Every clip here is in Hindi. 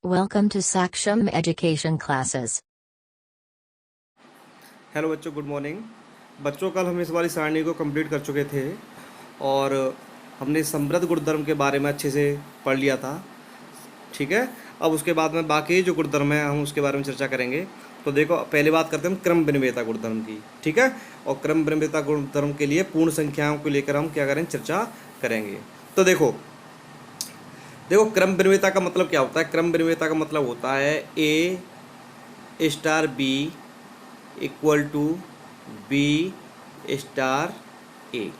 Welcome to Saksham Education Classes. Hello बच्चों, गुड मॉर्निंग। बच्चों, कल हम इस वाली सारणी को कंप्लीट कर चुके थे और हमने समृद्ध गुणधर्म के बारे में अच्छे से पढ़ लिया था। ठीक है, अब उसके बाद में बाकी जो गुणधर्म है हम उसके बारे में चर्चा करेंगे। तो देखो, पहले बात करते हैं हम क्रम विनिमेयता गुणधर्म की। ठीक है, और क्रम विनिमेयता गुणधर्म के लिए पूर्ण संख्याओं को लेकर हम क्या करें, चर्चा करेंगे। तो देखो देखो क्रम विनिमेयता का मतलब क्या होता है। क्रम विनिमेयता का मतलब होता है a star b equal to b star a.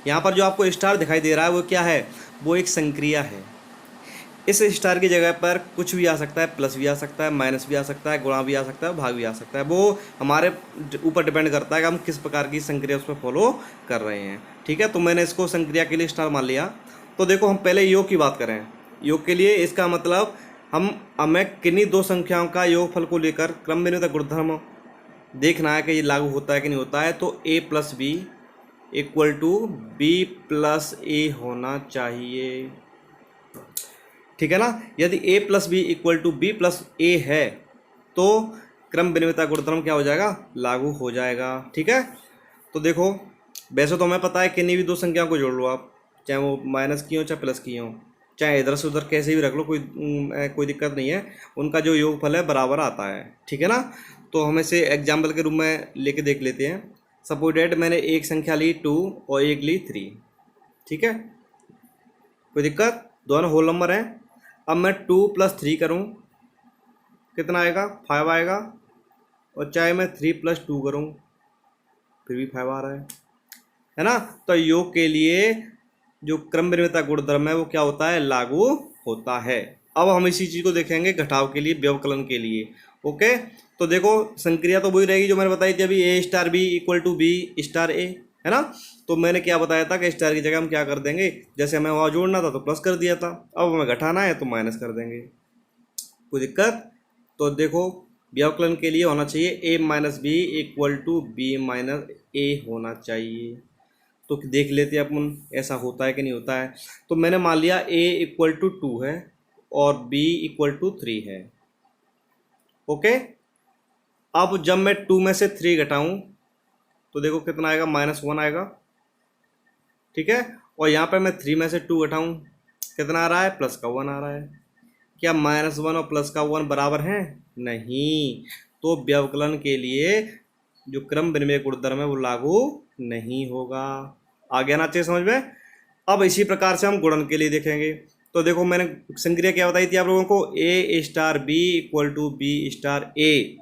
यहाँ पर जो आपको स्टार दिखाई दे रहा है वो क्या है, वो एक संक्रिया है। इस स्टार की जगह पर कुछ भी आ सकता है, प्लस भी आ सकता है, माइनस भी आ सकता है, गुणा भी आ सकता है, भाग भी आ सकता है। वो हमारे ऊपर डिपेंड करता है कि हम किस प्रकार की संक्रिया उस पर फॉलो कर रहे हैं। ठीक है, तो मैंने इसको संक्रिया के लिए स्टार मान लिया। तो देखो, हम पहले योग की बात करें। योग के लिए इसका मतलब हमें किन्हीं दो संख्याओं का योगफल को लेकर क्रम विनिमेयता गुणधर्म देखना है कि ये लागू होता है कि नहीं होता है। तो a plus b equal to b plus a होना चाहिए। ठीक है ना। यदि a plus b equal to b plus a है तो क्रम विनिमेयता गुणधर्म क्या हो जाएगा, लागू हो जाएगा। ठीक है, तो देखो, वैसे तो हमें पता है किन्हीं भी दो संख्याओं को जोड़ लो आप, चाहे वो माइनस की हो चाहे प्लस की हो, चाहे इधर से उधर कैसे भी रख लो, कोई दिक्कत नहीं है, उनका जो योगफल है बराबर आता है। ठीक है ना। तो हम इसे एग्जाम्पल के रूप में लेके देख लेते हैं। सपोज डेट मैंने एक संख्या ली 2 और एक ली 3। ठीक है, कोई दिक्कत, दोनों होल नंबर हैं। अब मैं 2 प्लस 3 करूँ, कितना आएगा, 5 आएगा। और चाहे मैं 3 प्लस 2 करूँ, फिर भी 5 आ रहा है ना। तो योग के लिए जो क्रम विनिमेयता गुणधर्म है वो क्या होता है, लागू होता है। अब हम इसी चीज़ को देखेंगे घटाव के लिए, व्यवकलन के लिए। ओके, तो देखो, संक्रिया तो वही रहेगी जो मैंने बताई थी अभी, a star b equal to b star a, है ना। तो मैंने क्या बताया था कि स्टार की जगह हम क्या कर देंगे, जैसे हमें वहाँ जोड़ना था तो प्लस कर दिया था, अब हमें घटाना है तो माइनस कर देंगे। कोई दिक्कत। तो देखो, व्यवकलन के लिए होना चाहिए a minus b equal to b minus a होना चाहिए। तो देख लेते हैं अपन ऐसा होता है कि नहीं होता है। तो मैंने मान लिया a इक्वल टू 2 है और b इक्वल टू 3 है। ओके, अब जब मैं 2 में से 3 घटाऊं तो देखो कितना आएगा, -1 आएगा। ठीक है, और यहाँ पे मैं 3 में से 2 घटाऊं, कितना आ रहा है, +1 आ रहा है। क्या -1 और +1 बराबर हैं, नहीं। तो व्यवकलन के लिए जो क्रम विनिमय गुणधर्म है वो लागू नहीं होगा। आ गया ना, चाहिए समझ में। अब इसी प्रकार से हम गुणन के लिए देखेंगे। तो देखो, मैंने संक्रिया क्या बताई थी आप लोगों को, a star b equal to b star a.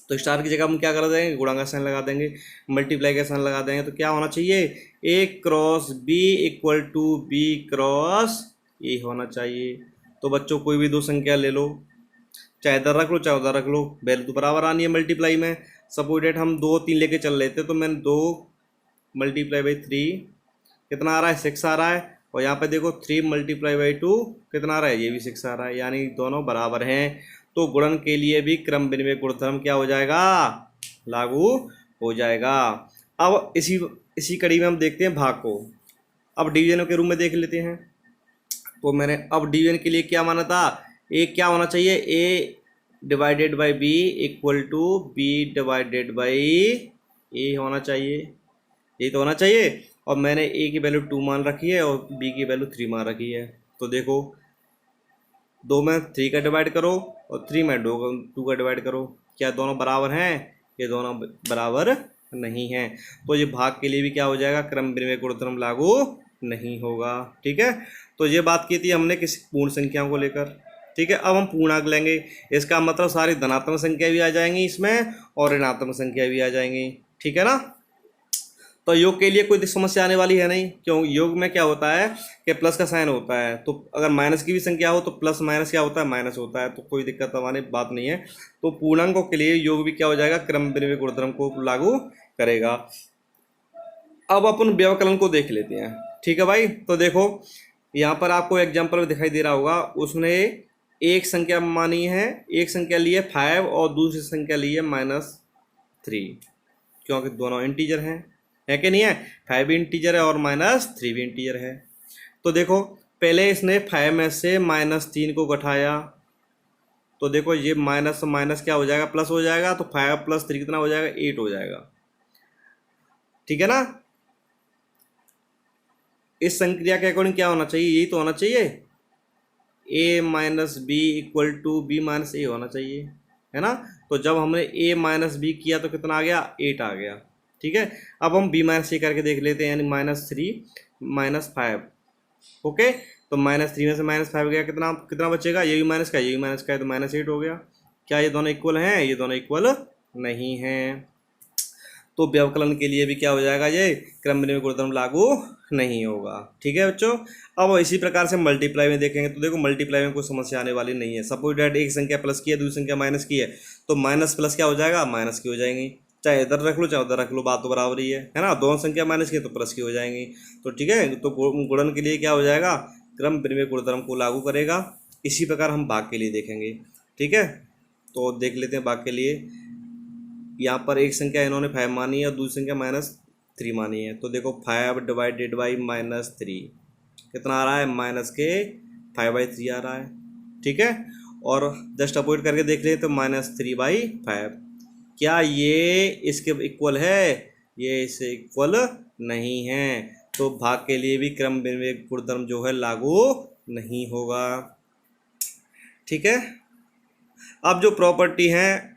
तो स्टार की जगह हम क्या कर देंगे, गुणा का साइन लगा देंगे, मल्टीप्लाई का साइन लगा देंगे। तो क्या होना चाहिए, a cross b equal to b cross a होना चाहिए। तो बच्चों, कोई भी दो संख्या ले लो, चाहे इधर रख लो चाहे उधर रख लो, वैल्यू तो बराबर आनी है मल्टीप्लाई में। सपोज डेट हम 2 3 लेके चल रहे थे, तो मैंने 2 मल्टीप्लाई बाई 3 कितना आ रहा है, 6 आ रहा है। और यहाँ पे देखो 3 मल्टीप्लाई बाई 2 कितना आ रहा है, ये भी 6 आ रहा है, यानी दोनों बराबर हैं। तो गुणन के लिए भी क्रम विनिमय गुणधर्म क्या हो जाएगा, लागू हो जाएगा। अब इसी इसी कड़ी में हम देखते हैं भाग को। अब डिवीजन के रूप में देख लेते हैं। तो मैंने अब डिवीजन के लिए क्या माना था, ए क्या होना चाहिए, a divided by b equal to b divided by a होना चाहिए। यही तो होना चाहिए। और मैंने ए की वैल्यू 2 मान रखी है और बी की वैल्यू 3 मान रखी है। तो देखो, 2 में 3 का डिवाइड करो और 3 में 2 का डिवाइड करो, क्या दोनों बराबर हैं, ये दोनों बराबर नहीं हैं। तो ये भाग के लिए भी क्या हो जाएगा, क्रम विनिमय गुणधर्म लागू नहीं होगा। ठीक है, तो ये बात की थी हमने किसी पूर्ण संख्याओं को लेकर। ठीक है, अब हम पूर्णांक लेंगे। इसका मतलब सारी धनात्मक संख्या भी आ जाएंगी इसमें और ऋणात्मक संख्या भी आ जाएंगी। ठीक है ना। तो योग के लिए कोई समस्या आने वाली है नहीं, क्यों, योग में क्या होता है कि प्लस का साइन होता है। तो अगर माइनस की भी संख्या हो तो प्लस माइनस क्या होता है, माइनस होता है। तो कोई दिक्कत वाली बात नहीं है। तो पूर्णांकों के लिए योग भी क्या हो जाएगा, क्रम विनिमय गुणधर्म को लागू करेगा। अब अपन व्यवकलन को देख लेते हैं। ठीक है भाई, तो देखो, यहाँ पर आपको एग्जाम्पल दिखाई दे रहा होगा, उसने एक संख्या मानी है, एक संख्या ली है 5 और दूसरी संख्या ली है -3, क्योंकि दोनों इंटीजर हैं, है कि नहीं है। 5 भी इंटीजर है और -3 भी इंटीजर है। तो देखो, पहले इसने 5 में से -3 को घटाया, तो देखो ये माइनस माइनस क्या हो जाएगा, प्लस हो जाएगा, तो 5 + 3 कितना हो जाएगा, 8 हो जाएगा। ठीक है ना। इस संक्रिया के अकॉर्डिंग क्या होना चाहिए, यही तो होना चाहिए, a minus b equal to b minus a होना चाहिए, है ना। तो जब हमने a माइनस बी किया तो कितना आ गया, 8 आ गया। ठीक है, अब हम b माइनस ए करके देख लेते हैं, यानी -3 - 5। ओके, तो -3 में से -5 गया, कितना कितना बचेगा, ये भी माइनस का ये भी माइनस का है, तो -8 हो गया। क्या ये दोनों इक्वल हैं, ये दोनों इक्वल नहीं हैं। तो व्यवकलन के लिए भी क्या हो जाएगा, ये क्रम विनिमय गुणधर्म लागू नहीं होगा। ठीक है बच्चों। अब इसी प्रकार से मल्टीप्लाई में देखेंगे, तो देखो मल्टीप्लाई में कोई समस्या आने वाली नहीं है। सपोज डैट एक संख्या प्लस की है, दूसरी संख्या माइनस की है, तो माइनस प्लस क्या हो जाएगा, माइनस की हो जाएंगी। चाहे इधर रख लो चाहे उधर रख लो, बात तो बराबर ही है ना। दोनों संख्या माइनस की है तो प्लस की हो जाएंगी। तो ठीक है, तो गुणन के लिए क्या हो जाएगा, क्रम विनिमय गुणधर्म को लागू करेगा। इसी प्रकार हम भाग के लिए देखेंगे। ठीक है, तो देख लेते हैं भाग के लिए। यहाँ पर एक संख्या इन्होंने 5 मानी है और दूसरी संख्या -3 मानी है। तो देखो 5 डिवाइडेड बाई -3 कितना आ रहा है, -5/3 आ रहा है। ठीक है, और जस्ट अपोजिट करके देख लें तो -3/5। क्या ये इसके इक्वल है, ये इससे इक्वल नहीं है। तो भाग के लिए भी क्रम विनिमय गुणधर्म जो है लागू नहीं होगा। ठीक है, अब जो प्रॉपर्टी है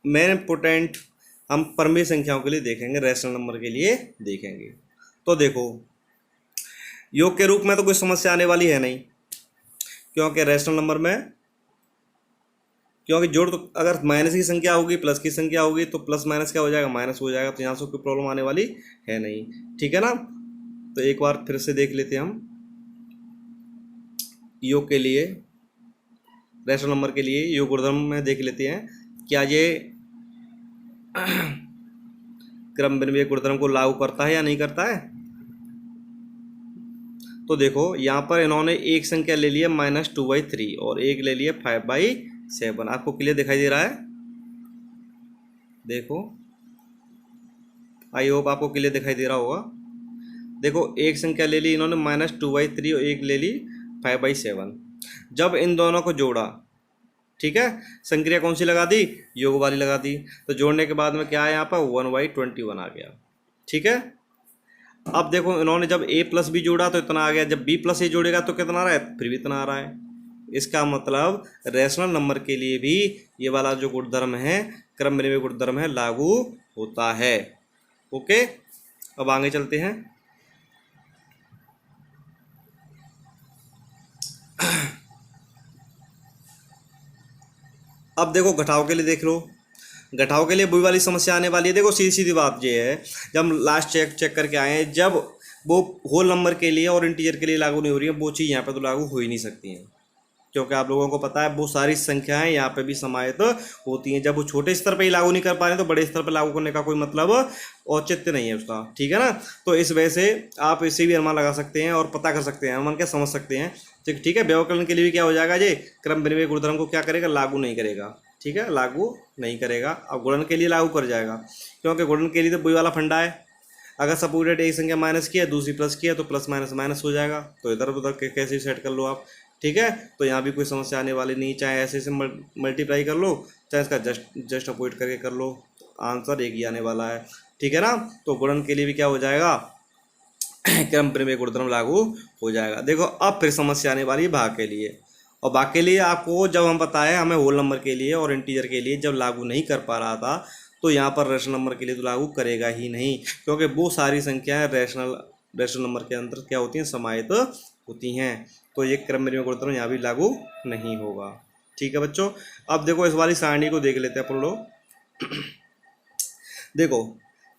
मेन पोटेंट हम परमेय संख्याओं के लिए देखेंगे, रैशनल नंबर के लिए देखेंगे। तो देखो योग के रूप में तो कोई समस्या आने वाली है नहीं, क्योंकि रैशनल नंबर में क्योंकि जोड़ तो अगर माइनस की संख्या होगी प्लस की संख्या होगी तो प्लस माइनस क्या हो जाएगा, माइनस हो जाएगा। तो यहाँ से कोई प्रॉब्लम आने वाली है नहीं। ठीक है ना। तो एक बार फिर से देख लेते हैं हम योग के लिए, रैशनल नंबर के लिए योग गुणधर्म में देख लेते हैं, क्या ये क्रम विनिमय गुणधर्म को लागू करता है या नहीं करता है। तो देखो यहाँ पर इन्होंने एक संख्या ले लिया -2/3 और एक ले लिया 5/7। आपको क्लियर दिखाई दे रहा है, देखो आई होप आपको क्लियर दिखाई दे रहा होगा। देखो एक संख्या ले ली इन्होंने -2/3 और एक ले ली 5/7। जब इन दोनों को जोड़ा, ठीक है, संक्रिया कौन सी लगा दी, योग वाली लगा दी। तो जोड़ने के बाद में क्या है, यहाँ पर 1/21 आ गया। ठीक है, अब देखो इन्होंने जब a + b जोड़ा तो इतना आ गया, जब b + a जोड़ेगा तो कितना आ रहा है, फिर भी इतना आ रहा है। इसका मतलब रैशनल नंबर के लिए भी ये वाला जो गुणधर्म है, क्रम विनिमय गुणधर्म है, लागू होता है। ओके, अब आगे चलते हैं। अब देखो घटाव के लिए देख लो, घटाव के लिए वही वाली समस्या आने वाली है। देखो सीधी सीधी बात ये है, जब हम लास्ट चेक करके आए हैं, जब वो होल नंबर के लिए और इंटीजर के लिए लागू नहीं हो रही है, वो चीज़ यहाँ पे तो लागू हो ही नहीं सकती है, क्योंकि आप लोगों को पता है वो सारी संख्याएं यहाँ पे भी समाहित होती हैं। जब वो छोटे स्तर पे ही लागू नहीं कर पा रहे तो बड़े स्तर पे लागू करने का कोई मतलब औचित्य नहीं है उसका। ठीक है ना। तो इस वजह से आप इससे भी अनुमान लगा सकते हैं और पता कर सकते हैं, अनुमान क्या समझ सकते हैं। ठीक है, व्यवकलन के लिए भी क्या हो जाएगा, ये क्रम विनिमय गुणधर्म को क्या करेगा, लागू नहीं करेगा। ठीक है, लागू नहीं करेगा। अब गुणन के लिए लागू कर जाएगा, क्योंकि गुणन के लिए तो वही वाला फंडा है। अगर सपोज एक संख्या माइनस की है दूसरी प्लस की है तो प्लस माइनस माइनस हो जाएगा। तो इधर उधर कैसे सेट कर लो आप। ठीक है, तो यहाँ भी कोई समस्या आने वाली नहीं, चाहे ऐसे से मल्टीप्लाई कर लो चाहे इसका जस्ट अपोजिट करके कर लो, आंसर एक ही आने वाला है। ठीक है ना। तो गुणन के लिए भी क्या हो जाएगा, क्रम विनिमय गुणधर्म लागू हो जाएगा। देखो अब फिर समस्या आने वाली है भाग के लिए, और भाग के लिए आपको जब हम बताएं हमें होल नंबर के लिए और इंटीजर के लिए जब लागू नहीं कर पा रहा था, तो यहाँ पर रैशनल नंबर के लिए तो लागू करेगा ही नहीं, क्योंकि वो सारी संख्याएं रैशनल नंबर के अंदर क्या होती हैं, समाहित होती हैं। तो ये क्रम विनिमय गुणधर्म यहाँ भी लागू नहीं होगा। ठीक है बच्चों, अब देखो इस वाली सारणी को देख लेते हैं अपन लोग। देखो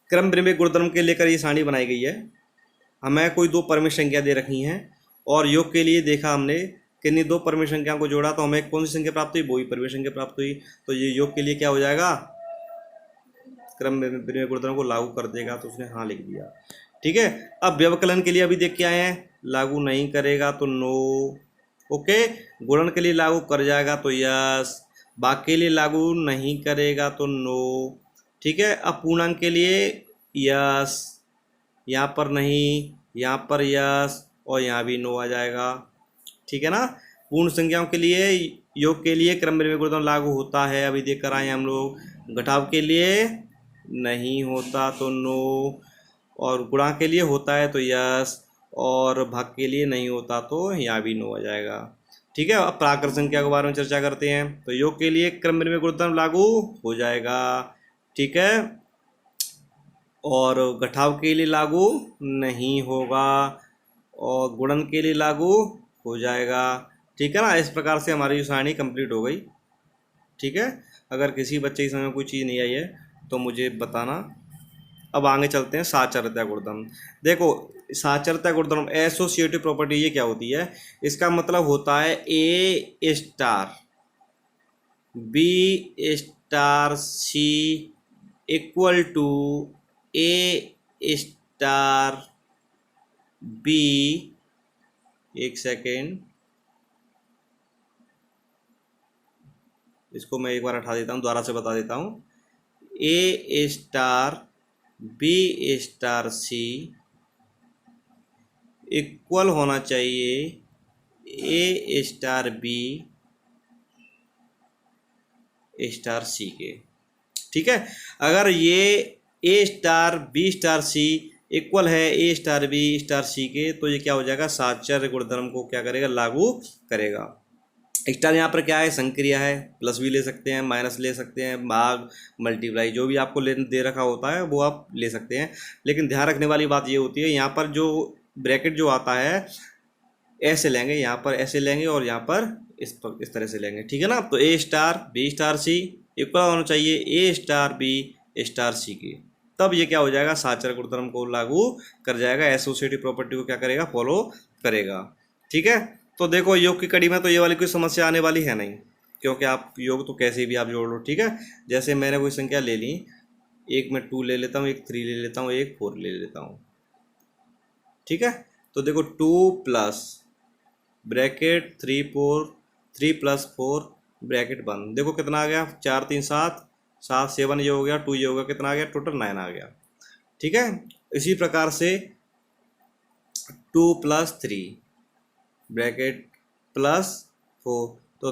क्रम विनिमय गुणधर्म के लेकर ये सारणी बनाई गई है। हमें कोई दो परमेय संख्या दे रखी हैं और योग के लिए देखा हमने किन्हीं दो परमेय संख्या को जोड़ा तो हमें कौन सी संख्या प्राप्त हुई, वही परमेय संख्या प्राप्त हुई। तो ये योग के लिए क्या हो जाएगा, क्रम विनिमय गुणधर्म को लागू कर देगा। तो उसने हाँ लिख दिया। ठीक है, अब व्यवकलन के लिए अभी देख के आए हैं, लागू नहीं करेगा तो नो। ओके, गुणन के लिए लागू कर जाएगा तो यस, भाग के लिए लागू नहीं करेगा तो नो। ठीक है, अब पूर्णांक के लिए यस, यहाँ पर नहीं, यहाँ पर यस और यहाँ भी नो आ जाएगा। ठीक है ना। पूर्ण संख्याओं के लिए योग के लिए क्रम विनिमय गुणधर्म लागू होता है, अभी देख कर आए हम लोग। घटाव के लिए नहीं होता तो नो, और गुणा के लिए होता है तो यस, और भाग के लिए नहीं होता तो यहाँ भी नो आ जाएगा। ठीक है, अब प्राकृत संख्या के बारे में चर्चा करते हैं। तो योग के लिए क्रम विनिमय गुणधर्म लागू हो जाएगा, ठीक है, और घटाव के लिए लागू नहीं होगा, और गुणन के लिए लागू हो जाएगा। ठीक है ना। इस प्रकार से हमारी जो सारणी कंप्लीट हो गई। ठीक है, अगर किसी बच्चे की समझ में कोई चीज़ नहीं आई है तो मुझे बताना। अब आगे चलते हैं साचरता गुणधर्म। देखो, साचरता गुणधर्म एसोसिएटिव प्रॉपर्टी ये क्या होती है, इसका मतलब होता है a star b star c equal to a star b, एक सेकेंड, इसको मैं एक बार हटा देता हूँ, दोबारा से बता देता हूँ। ए star b star c equal होना चाहिए ए स्टार बी स्टार सी के। ठीक है, अगर ये ए star b star c equal है ए स्टार बी स्टार सी के, तो ये क्या हो जाएगा, साचर्य गुणधर्म को क्या करेगा, लागू करेगा। स्टार यहाँ पर क्या है, संक्रिया है, प्लस भी ले सकते हैं, माइनस ले सकते हैं, भाग, मल्टीप्लाई, जो भी आपको ले दे रखा होता है वो आप ले सकते हैं। लेकिन ध्यान रखने वाली बात ये होती है, यहाँ पर जो ब्रैकेट जो आता है ऐसे लेंगे, यहाँ पर ऐसे लेंगे और यहाँ पर इस तरह से लेंगे। ठीक है ना। तो ए star b star c equal होना चाहिए ए स्टार बी स्टार सी के, तब ये क्या हो जाएगा, साचर्य गुणधर्म को लागू कर जाएगा, एसोसिएटिव प्रॉपर्टी को क्या करेगा, फॉलो करेगा। ठीक है, तो देखो योग की कड़ी में तो ये वाली कोई समस्या आने वाली है नहीं, क्योंकि आप योग तो कैसे भी आप जोड़ लो। ठीक है, जैसे मैंने कोई संख्या ले ली, एक मैं 2 ले लेता हूँ, एक 3 ले लेता हूँ, एक 4 ले लेता हूँ। ठीक है, तो देखो 2 प्लस ब्रैकेट 3 प्लस 4 ब्रैकेट बंद, देखो कितना आ गया, 4 3 7 7 7 ये हो गया, 2 ये हो गया, कितना आ गया, टोटल 9 आ गया। ठीक है, इसी प्रकार से 2 प्लस 3 ब्रैकेट प्लस 4, तो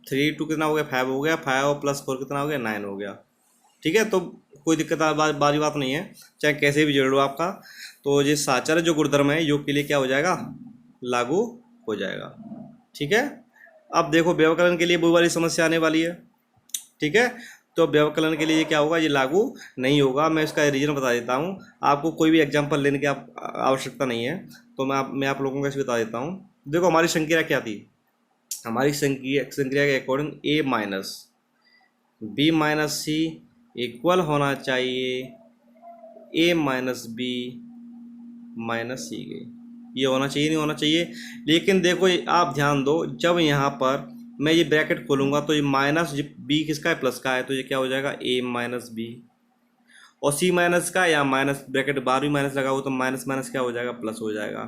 3 2 कितना हो गया, 5 हो गया, 5 प्लस 4 कितना हो गया, 9 हो गया। ठीक है, तो कोई दिक्कत बारी बात नहीं है, चाहे कैसे भी जोड़ लो आपका। तो ये साचर्य जो गुणधर्म है योग के लिए क्या हो जाएगा, लागू हो जाएगा। ठीक है, अब देखो व्यवकलन के लिए वो वाली समस्या आने वाली है। ठीक है, तो व्यवकलन के लिए ये क्या होगा, ये लागू नहीं होगा। मैं इसका रीजन बता देता हूँ, आपको कोई भी एग्जांपल लेने की आवश्यकता नहीं है, तो मैं आप लोगों को ऐसे बता देता हूँ। देखो हमारी संक्रिया क्या थी, हमारी संक्रिया के अकॉर्डिंग ए माइनस बी माइनस सी इक्वल होना चाहिए ए माइनस बी माइनस सी के, ये होना चाहिए, नहीं होना चाहिए। लेकिन देखो आप ध्यान दो, जब यहाँ पर मैं ये ब्रैकेट खोलूँगा तो ये माइनस बी किसका है, प्लस का है, तो ये क्या हो जाएगा, ए माइनस बी, और सी माइनस का या माइनस ब्रैकेट बार भी माइनस लगा हो तो माइनस माइनस क्या हो जाएगा, प्लस हो जाएगा।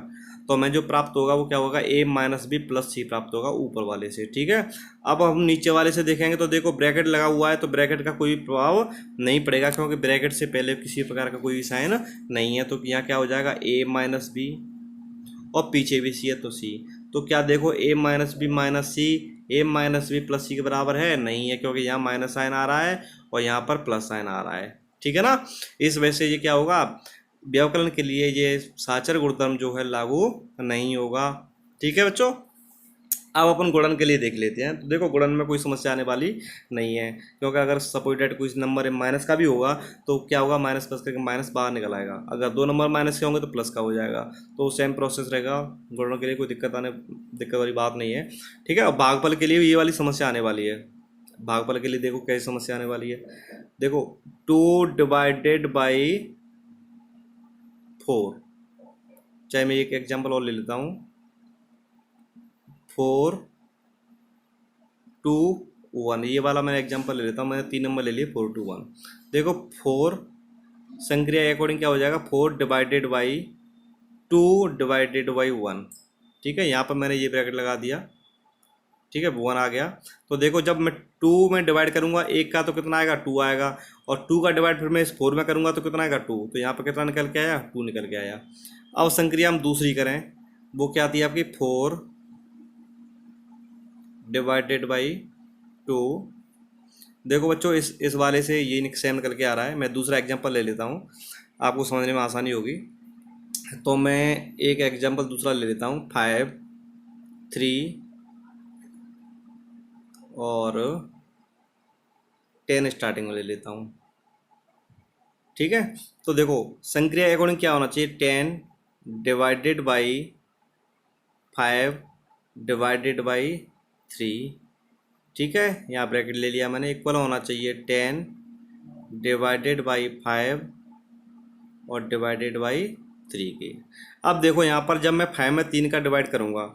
तो हमें जो प्राप्त होगा वो क्या होगा, ए माइनस बी प्लस सी प्राप्त होगा ऊपर वाले से। ठीक है, अब हम नीचे वाले से देखेंगे तो देखो ब्रैकेट लगा हुआ है, तो ब्रैकेट का कोई प्रभाव नहीं पड़ेगा, क्योंकि ब्रैकेट से पहले किसी प्रकार का कोई साइन नहीं है। तो यहाँ क्या हो जाएगा, ए माइनस बी, और पीछे भी सी है तो सी, तो क्या देखो ए माइनस बी माइनस सी ए माइनस बी प्लस सी के बराबर है, नहीं है, क्योंकि यहाँ माइनस साइन आ रहा है और यहाँ पर प्लस साइन आ रहा है। ठीक है ना, इस वजह से ये क्या होगा, व्यवकलन के लिए ये साचर्य गुणधर्म जो है लागू नहीं होगा। ठीक है बच्चों, अब अपन गुणन के लिए देख लेते हैं। तो देखो गुणन में कोई समस्या आने वाली नहीं है, क्योंकि अगर सपोज डेट कोई नंबर माइनस का भी होगा तो क्या होगा, माइनस प्लस करके माइनस बाहर निकल आएगा, अगर 2 नंबर माइनस के होंगे तो प्लस का हो जाएगा, तो सेम प्रोसेस रहेगा। गुणन के लिए कोई दिक्कत वाली बात नहीं है। ठीक है, अब भागफल के लिए ये वाली समस्या आने वाली है। भागफल के लिए देखो कैसी समस्या आने वाली है, देखो 2 डिवाइडेड बाई 4, चाहे मैं एक एग्जाम्पल और ले लेता हूँ, 4 2 1, ये वाला मैं एग्जांपल ले लेता हूँ, मैंने 3 नंबर ले लिए 4 2 1। देखो 4 संक्रिया के अकॉर्डिंग क्या हो जाएगा, 4 डिवाइडेड बाई 2 डिवाइडेड बाई 1। ठीक है, यहाँ पर मैंने ये ब्रैकेट लगा दिया। ठीक है, 1 आ गया। तो देखो जब मैं 2 में डिवाइड करूँगा एक का तो कितना आएगा, 2 आएगा, और 2 का डिवाइड फिर मैं इस 4 में करूँगा तो कितना आएगा, 2, तो यहाँ पर कितना निकल के आया, 2 निकल के आया। अब संक्रिया हम दूसरी करें, वो क्या आती है आपकी, 4 डिवाइडेड बाई 2। देखो बच्चों इस वाले से ये सेम निकल के आ रहा है। मैं दूसरा एग्जांपल ले लेता हूँ, आपको समझने में आसानी होगी। तो मैं एक एग्जांपल दूसरा ले लेता हूँ, 5, 3 और 10 स्टार्टिंग में ले लेता हूँ। ठीक है, तो देखो संक्रिया अकॉर्डिंग क्या होना चाहिए, 10 डिवाइडेड बाई 5 डिवाइडेड बाई 3। ठीक है, यहाँ ब्रैकेट ले लिया मैंने, इक्वल होना चाहिए 10 डिवाइडेड बाई 5 और डिवाइडेड बाई 3 के। अब देखो यहाँ पर जब मैं 5 में 3 का डिवाइड करूँगा,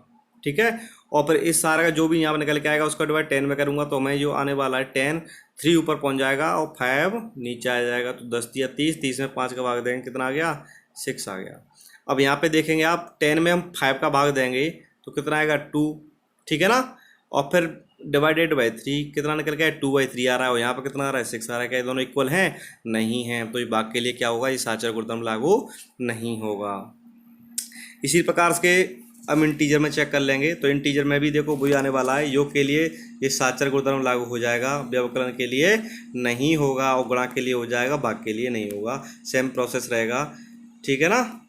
ठीक है, और फिर इस सारे का जो भी यहाँ पर निकल के आएगा उसका डिवाइड 10 में करूँगा, तो मैं जो आने वाला है 10, 3 ऊपर पहुँच जाएगा और 5 नीचे आ जाएगा। तो 10 या 30, 30 में 5 का भाग देंगे, कितना आ गया, 6 आ गया। अब यहाँ पे देखेंगे आप, 10 में हम 5 का भाग देंगे तो कितना आएगा, 2। ठीक है ना, और फिर डिवाइडेड बाई 3 कितना निकल गया, 2/3 आ रहा है, और यहाँ पर कितना आ रहा है, 6 आ रहा है। क्या ये दोनों इक्वल हैं, नहीं है, तो ये भाग के लिए क्या होगा, ये साचर गुणधर्म लागू नहीं होगा। इसी प्रकार से अब इंटीजर में चेक कर लेंगे, तो इंटीजर में भी देखो वही आने वाला है, योग के लिए ये साचर गुणधर्म लागू हो जाएगा, व्यवकलन के लिए नहीं होगा, और गुणा के लिए हो जाएगा, भाग के लिए नहीं होगा, सेम प्रोसेस रहेगा। ठीक है ना।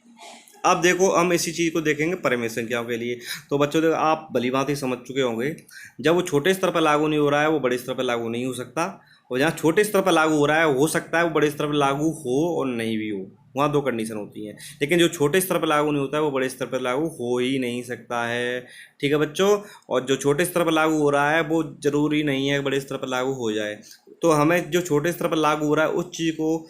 अब देखो हम इसी चीज़ को देखेंगे परिमेय संख्याओं के लिए। तो बच्चों देखो आप भली बात ही समझ चुके होंगे, जब वो छोटे स्तर पर लागू नहीं हो रहा है वो बड़े स्तर पर लागू नहीं हो सकता, और जहाँ छोटे स्तर पर लागू हो रहा है हो सकता है वो बड़े स्तर पर लागू हो और नहीं भी हो, वहाँ 2 कंडीशन होती हैं। लेकिन जो छोटे स्तर पर लागू नहीं होता है वो बड़े स्तर पर लागू हो ही नहीं सकता है। ठीक है बच्चों, और जो छोटे स्तर पर लागू हो रहा है वो ज़रूरी नहीं है बड़े स्तर पर लागू हो जाए। तो हमें जो छोटे स्तर पर लागू हो रहा है उस चीज़ को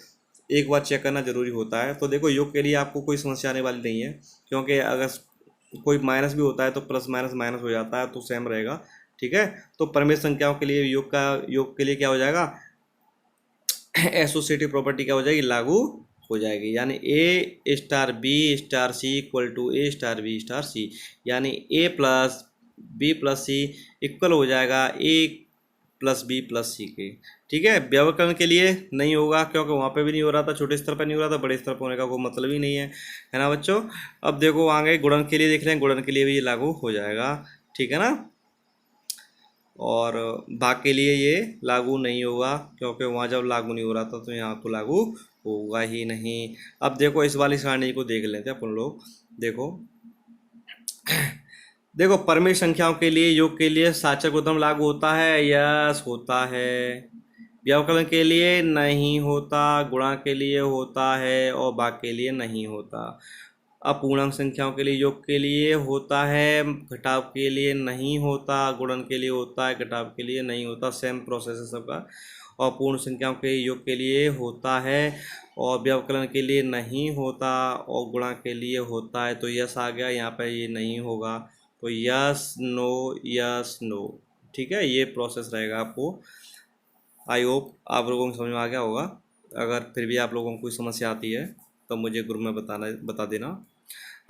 एक बार चेक करना जरूरी होता है। तो देखो योग के लिए आपको कोई समस्या आने वाली नहीं है, क्योंकि अगर कोई माइनस भी होता है तो प्लस माइनस माइनस हो जाता है, तो सेम रहेगा। ठीक है, तो परिमेय संख्याओं के लिए योग के लिए क्या हो जाएगा, एसोसिएटिव प्रॉपर्टी क्या हो जाएगी, लागू हो जाएगी। यानी a star b star c equal to a star b star c, यानी a plus b plus c equal हो जाएगा a plus b plus c के। ठीक है, व्यवकलन के लिए नहीं होगा, क्योंकि वहाँ पे भी नहीं हो रहा था, छोटे स्तर पर नहीं हो रहा था, बड़े स्तर पर होने का कोई मतलब ही नहीं है ना बच्चों। अब देखो आगे गुणन के लिए देख रहे हैं, गुणन के लिए भी ये लागू हो जाएगा। ठीक है ना, और भाग के लिए ये लागू नहीं होगा, क्योंकि वहाँ जब लागू नहीं हो रहा था तो यहाँ तो लागू होगा ही नहीं। अब देखो इस वाली सारणी को देख लेते हैं अपन लोग। देखो परिमेय संख्याओं के लिए योग के लिए साचर गुणधर्म लागू होता है, यस होता है। व्यवकलन के लिए नहीं होता, गुणा के लिए होता है, और भाग के लिए नहीं होता। अपूर्णांक संख्याओं के लिए योग के लिए होता है, घटाव के लिए नहीं होता, गुणन के लिए होता है, घटाव के लिए नहीं होता, सेम प्रोसेस है सबका। और पूर्ण संख्याओं के योग के लिए होता है, और व्यवकलन के लिए नहीं होता, और गुणा के लिए होता है। तो यस आ गया, यहाँ पर ये नहीं होगा, तो यस नो यस नो। ठीक है, ये प्रोसेस रहेगा आपको। आई होप आप लोगों को समझ में आ गया होगा। अगर फिर भी आप लोगों को कोई समस्या आती है तो मुझे ग्रुप में बता देना।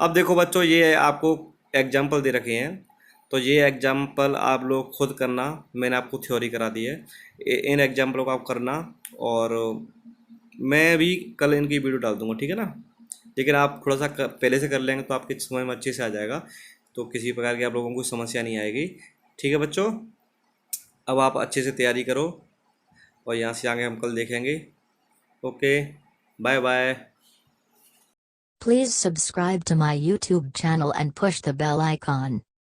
अब देखो बच्चों, ये आपको एग्जाम्पल दे रखे हैं, तो ये एग्जाम्पल आप लोग खुद करना, मैंने आपको थ्योरी करा दी है, इन एग्जाम्पलों को आप करना, और मैं भी कल इनकी वीडियो डाल दूँगा। ठीक है ना, लेकिन आप थोड़ा सा पहले से कर लेंगे तो आपकी समझ में अच्छे से आ जाएगा, तो किसी प्रकार की आप लोगों को समस्या नहीं आएगी। ठीक है बच्चों, अब आप अच्छे से तैयारी करो, और यहाँ से आगे हम कल देखेंगे। Okay, bye bye. Please subscribe to my YouTube channel and push the bell icon.